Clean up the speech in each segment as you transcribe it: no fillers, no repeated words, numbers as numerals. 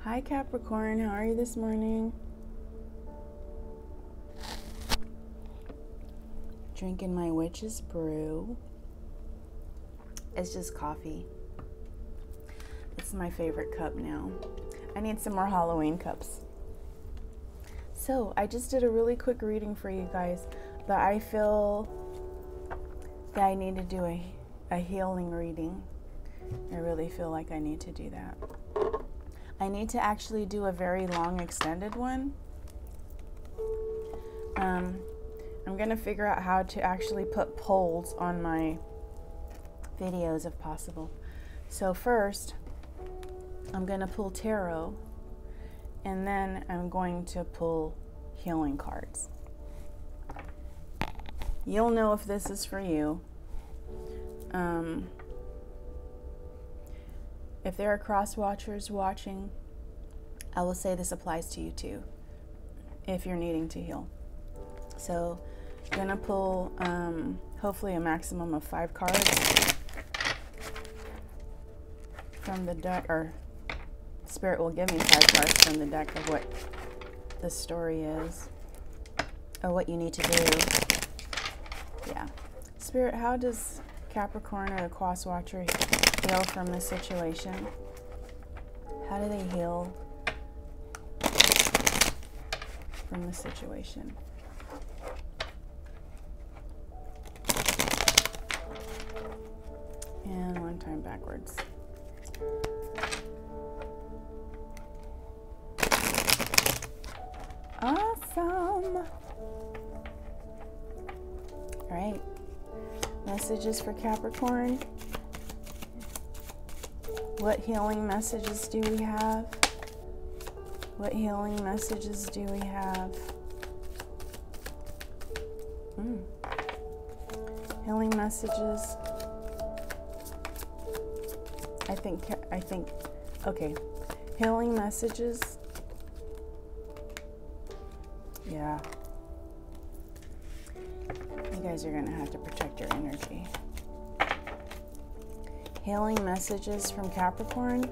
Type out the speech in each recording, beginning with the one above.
Hi Capricorn, how are you this morning? Drinking my witch's brew. It's just coffee. It's my favorite cup now. I need some more Halloween cups. So I just did a really quick reading for you guys, but I feel that I need to do a healing reading. I really feel like I need to do that. I need to actually do a very long extended one. I'm going to figure out how to actually put polls on my videos if possible. So first, I'm going to pull tarot, and then I'm going to pull healing cards. You'll know if this is for you. If there are cross watchers watching, I will say this applies to you too, if you're needing to heal. So I'm gonna pull hopefully a maximum of 5 cards from the deck, or Spirit will give me 5 cards from the deck of what the story is, or what you need to do. Yeah. Spirit, how does Capricorn or the cross watcher heal from this situation? How do they heal from the situation? And one time backwards. Awesome. All right. Messages for Capricorn. What healing messages do we have? What healing messages do we have? Healing messages. I think, okay. Healing messages. Yeah. You guys are going to have to protect your energy. Healing messages from Capricorn.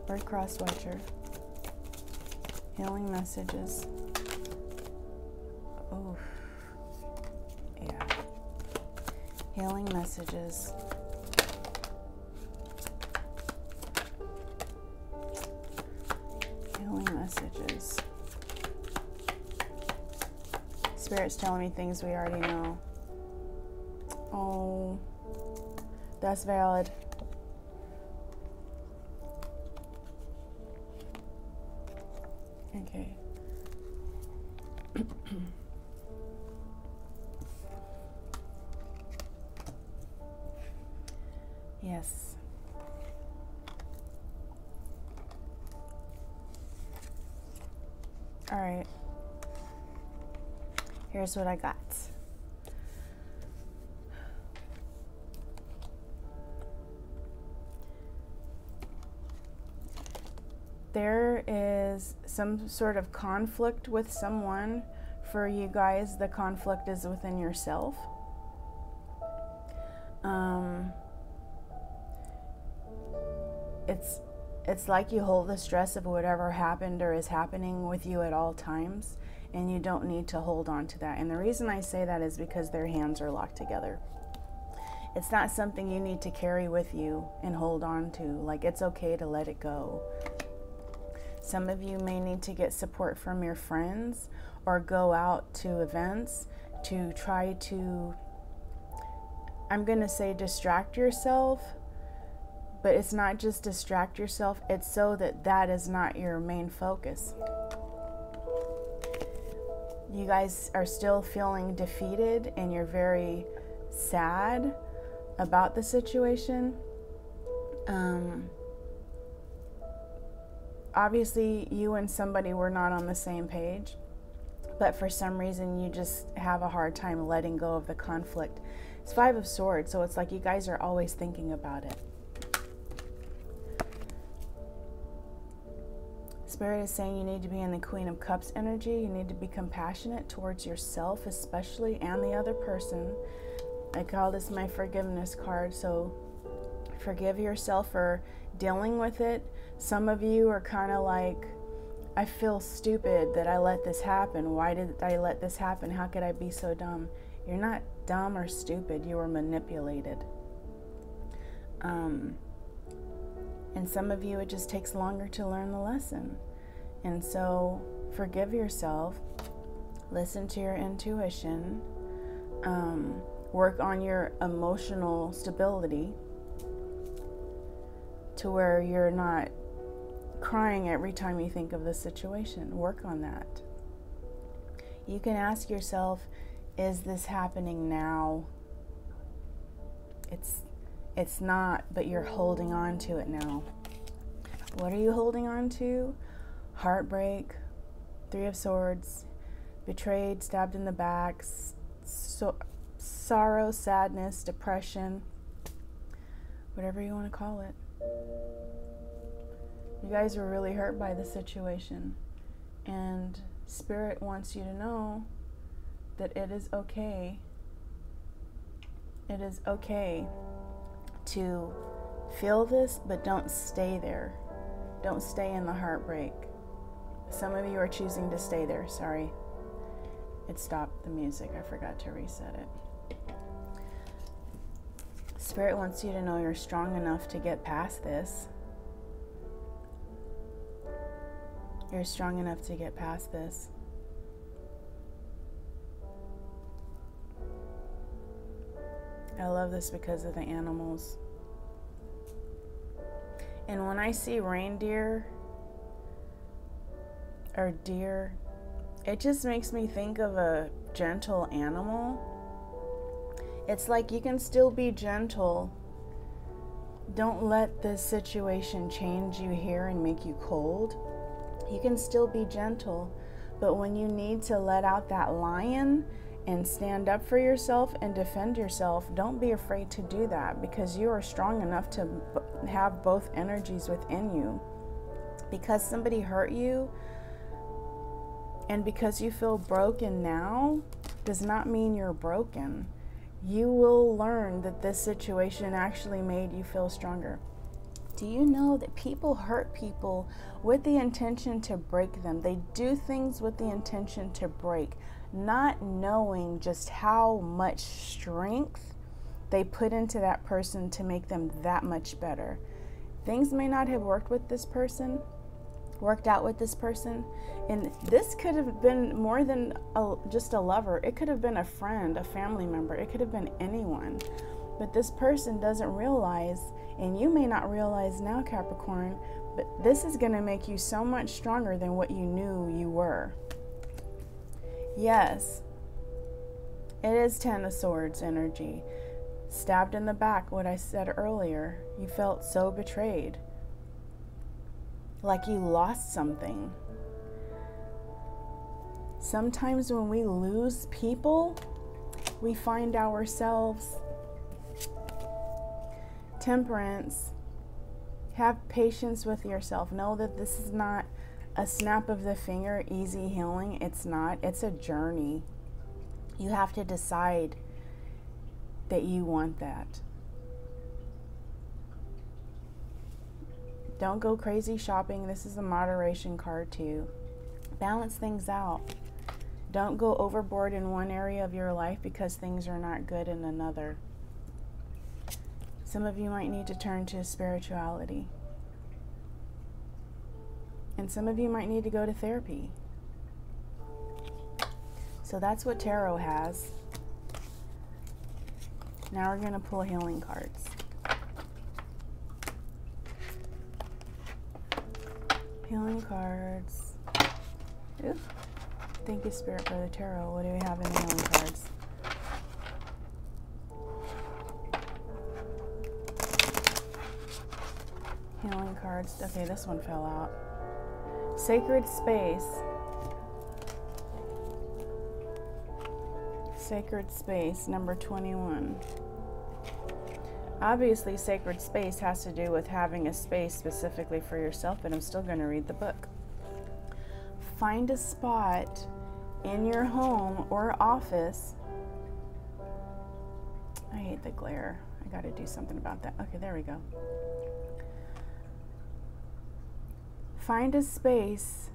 Bird cross watcher. Healing messages. Oh. Yeah. Healing messages. Healing messages. Spirit's telling me things we already know. Oh, that's valid. Okay. Yes. All right. Here's what I got. There is some sort of conflict with someone. For you guys, the conflict is within yourself. It's like you hold the stress of whatever happened or is happening with you at all times, and you don't need to hold on to that. And the reason I say that is because their hands are locked together. It's not something you need to carry with you and hold on to. Like, it's okay to let it go. Some of you may need to get support from your friends or go out to events to try to, I'm going to say, distract yourself. But it's not just distract yourself, it's so that that is not your main focus. You guys are still feeling defeated and you're very sad about the situation. Obviously, you and somebody were not on the same page, but for some reason you just have a hard time letting go of the conflict. It's 5 of Swords, so it's like you guys are always thinking about it. Spirit is saying you need to be in the Queen of Cups energy. You need to be compassionate towards yourself especially, and the other person. I call this my forgiveness card. So Forgive yourself for dealing with it. Some of you are kind of like, I feel stupid that I let this happen. Why did I let this happen? How could I be so dumb? You're not dumb or stupid. You were manipulated. And some of you, it just takes longer to learn the lesson. And so forgive yourself. Listen to your intuition. Work on your emotional stability to where you're not crying every time you think of the situation. Work on that. You can ask yourself, is this happening now? It's not, but you're holding on to it now. What are you holding on to? Heartbreak, 3 of Swords, betrayed, stabbed in the back, sorrow, sadness, depression, whatever you want to call it. You guys were really hurt by the situation, and Spirit wants you to know that it is okay. It is okay to feel this, but don't stay there. Don't stay in the heartbreak. Some of you are choosing to stay there. Sorry. It stopped the music. I forgot to reset it. Spirit wants you to know you're strong enough to get past this. You're strong enough to get past this. I love this because of the animals. And when I see reindeer or deer, it just makes me think of a gentle animal. It's like you can still be gentle. Don't let this situation change you here and make you cold. You can still be gentle, but when you need to let out that lion and stand up for yourself and defend yourself, don't be afraid to do that, because you are strong enough to have both energies within you. Because somebody hurt you and because you feel broken now does not mean you're broken. You will learn that this situation actually made you feel stronger. Do you know that people hurt people with the intention to break them? They do things with the intention to break, not knowing just how much strength they put into that person to make them that much better. Things may not have worked out with this person, and this could have been more than just a lover. It could have been a friend, a family member. It could have been anyone. But this person doesn't realize, and you may not realize now, Capricorn, but this is going to make you so much stronger than what you knew you were. Yes, it is 10 of Swords energy. Stabbed in the back, what I said earlier. You felt so betrayed. Like you lost something. Sometimes when we lose people, we find ourselves. Temperance. Have patience with yourself. Know that this is not a snap of the finger, easy healing. It's not. It's a journey. You have to decide that you want that. Don't go crazy shopping. This is a moderation card too. Balance things out. Don't go overboard in one area of your life because things are not good in another. Some of you might need to turn to spirituality. And some of you might need to go to therapy. So that's what tarot has. Now we're going to pull healing cards. Healing cards. Oof. Thank you, Spirit, for the tarot. What do we have in the healing cards? Healing cards. Okay, this one fell out. Sacred space. Sacred space, number 21. Obviously, sacred space has to do with having a space specifically for yourself, but I'm still going to read the book. Find a spot in your home or office. I hate the glare. I got to do something about that. Okay, there we go. Find a space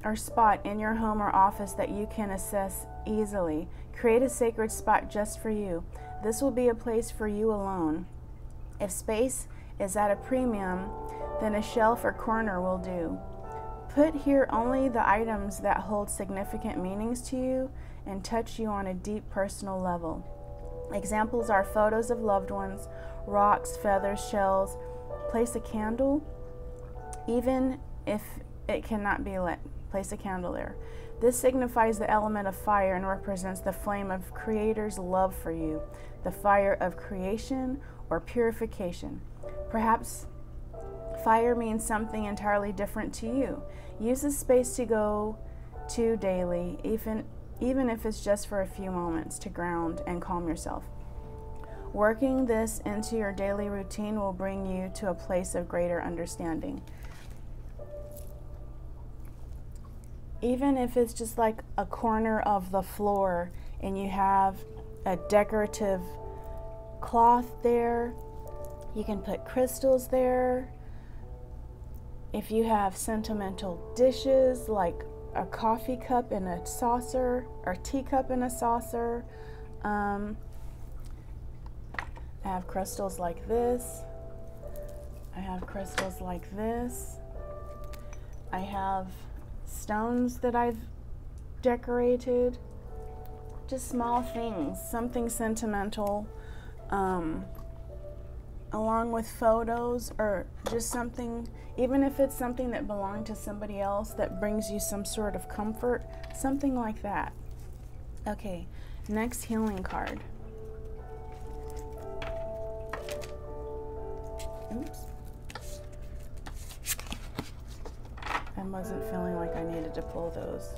or spot in your home or office that you can access easily. Create a sacred spot just for you. This will be a place for you alone. If space is at a premium, then a shelf or corner will do. Put here only the items that hold significant meanings to you and touch you on a deep personal level. Examples are photos of loved ones, rocks, feathers, shells. Place a candle, even if it cannot be lit. Place a candle there. This signifies the element of fire and represents the flame of Creator's love for you, the fire of creation or purification. Perhaps fire means something entirely different to you. Use this space to go to daily, even if it's just for a few moments, to ground and calm yourself. Working this into your daily routine will bring you to a place of greater understanding. Even if it's just like a corner of the floor and you have a decorative cloth there, you can put crystals there. If you have sentimental dishes like a coffee cup in a saucer or teacup in a saucer, I have crystals like this. I have crystals like this. I have stones that I've decorated. Just small things, something sentimental, along with photos, or just something, even if it's something that belonged to somebody else that brings you some sort of comfort, something like that. Okay, next healing card. Oops. I wasn't feeling like I needed to pull those.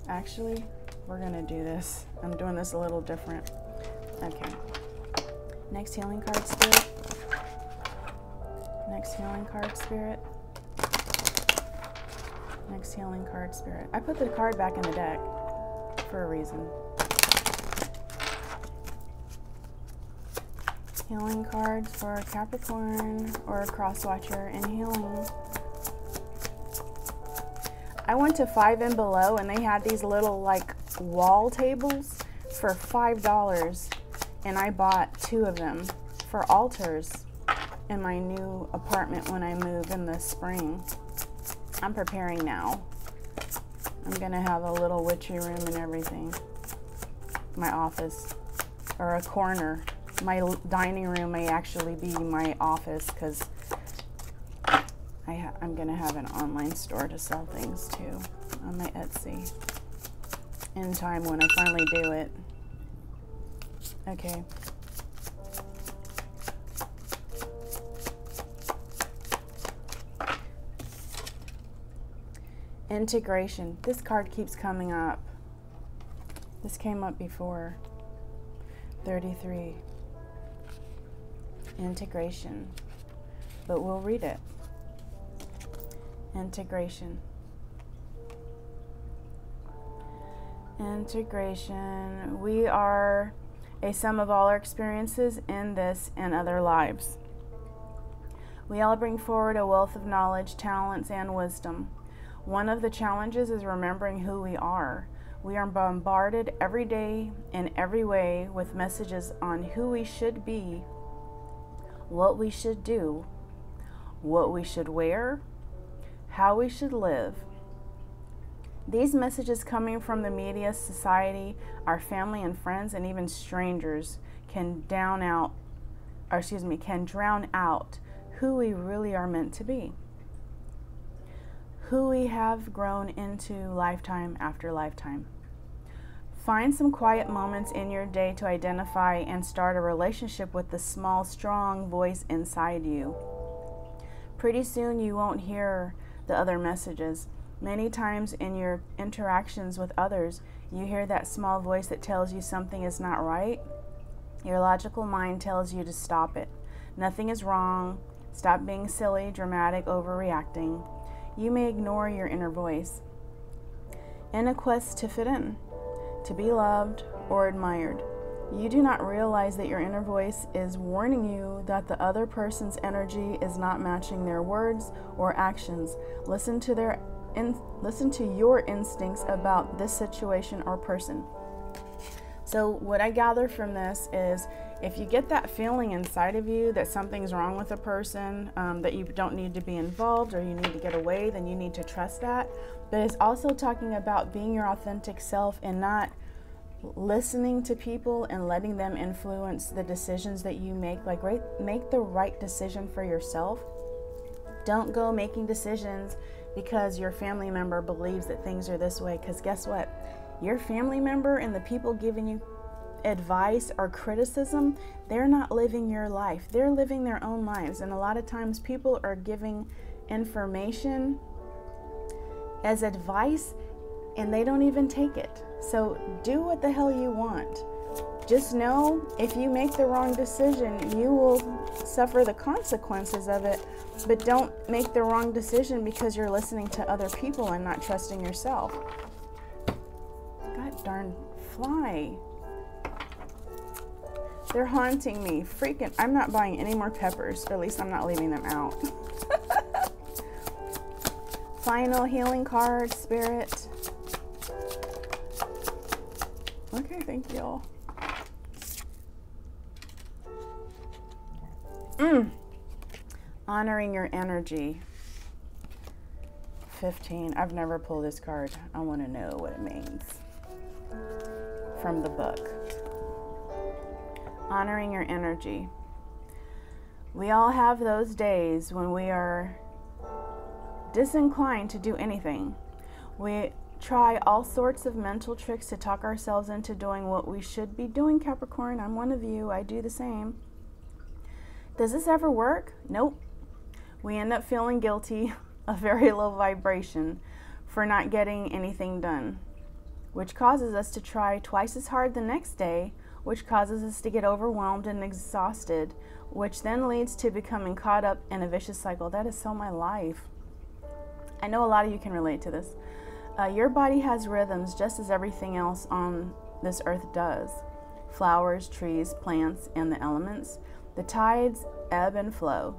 Actually, we're gonna do this. I'm doing this a little different. Okay. Next healing card, Spirit. Next healing card, Spirit. Next healing card, Spirit. I put the card back in the deck for a reason. Healing cards for a Capricorn or a cross watcher in healing. I went to 5 and Below and they had these little like wall tables for $5, and I bought 2 of them for altars in my new apartment when I move in the spring. I'm preparing now. I'm gonna have a little witchy room and everything. My office, or a corner. My dining room may actually be my office, because I'm gonna have an online store to sell things too on my Etsy in time when I finally do it. Okay. Integration. This card keeps coming up. This came up before. 33. Integration. But we'll read it. Integration. Integration. We are a sum of all our experiences in this and other lives. We all bring forward a wealth of knowledge, talents, and wisdom. One of the challenges is remembering who we are. We are bombarded every day in every way with messages on who we should be, what we should do, what we should wear, how we should live. These messages coming from the media, society, our family and friends, and even strangers can drown out who we really are meant to be, who we have grown into lifetime after lifetime. Find some quiet moments in your day to identify and start a relationship with the small, strong voice inside you. Pretty soon you won't hear the other messages. Many times in your interactions with others, you hear that small voice that tells you something is not right. Your logical mind tells you to stop it. Nothing is wrong. Stop being silly, dramatic, overreacting. You may ignore your inner voice. In a quest to fit in, to be loved or admired, You do not realize that your inner voice is warning you that the other person's energy is not matching their words or actions. Listen to your instincts about this situation or person. So what I gather from this is, if you get that feeling inside of you that something's wrong with a person, that you don't need to be involved or you need to get away, then you need to trust that. But it's also talking about being your authentic self and not listening to people and letting them influence the decisions that you make. Like, make the right decision for yourself. Don't go making decisions because your family member believes that things are this way, because guess what? Your family member and the people giving you advice or criticism, they're not living your life. They're living their own lives. And a lot of times people are giving information as advice and they don't even take it. So do what the hell you want. Just know, if you make the wrong decision, you will suffer the consequences of it. But don't make the wrong decision because you're listening to other people and not trusting yourself. God darn fly. They're haunting me. Freaking, I'm not buying any more peppers, or at least I'm not leaving them out. Final healing card, Spirit. Okay, thank you. Honoring your energy. 15. I've never pulled this card. I want to know what it means. From the book. Honoring your energy. We all have those days when we are disinclined to do anything. We try all sorts of mental tricks to talk ourselves into doing what we should be doing, Capricorn. I'm one of you. I do the same. Does this ever work? Nope. We end up feeling guilty, a very low vibration, for not getting anything done, which causes us to try twice as hard the next day, which causes us to get overwhelmed and exhausted, which then leads to becoming caught up in a vicious cycle. That is so my life. I know a lot of you can relate to this. Your body has rhythms just as everything else on this earth does. Flowers, trees, plants, and the elements. The tides ebb and flow.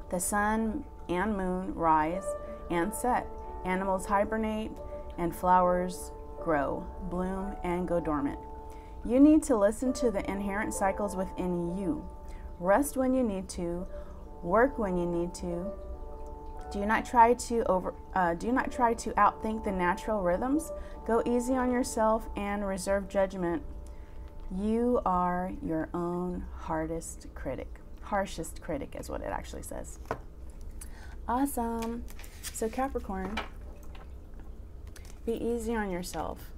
The sun and moon rise and set. Animals hibernate and flowers grow, bloom, and go dormant. You need to listen to the inherent cycles within you. Rest when you need to, work when you need to. Do not try to outthink the natural rhythms. Go easy on yourself and reserve judgment. You are your own harshest critic. Harshest critic is what it actually says. Awesome. So Capricorn, be easy on yourself.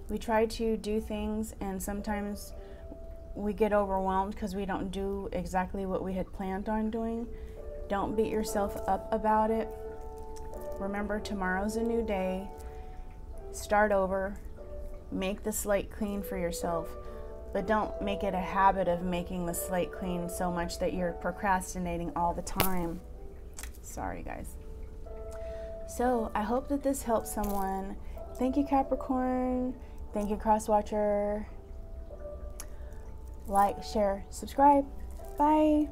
We try to do things and sometimes we get overwhelmed because we don't do exactly what we had planned on doing. Don't beat yourself up about it. Remember, tomorrow's a new day. Start over. Make the slate clean for yourself. But don't make it a habit of making the slate clean so much that you're procrastinating all the time. Sorry, guys. So, I hope that this helps someone. Thank you, Capricorn. Thank you, Crosswatcher. Like, share, subscribe. Bye.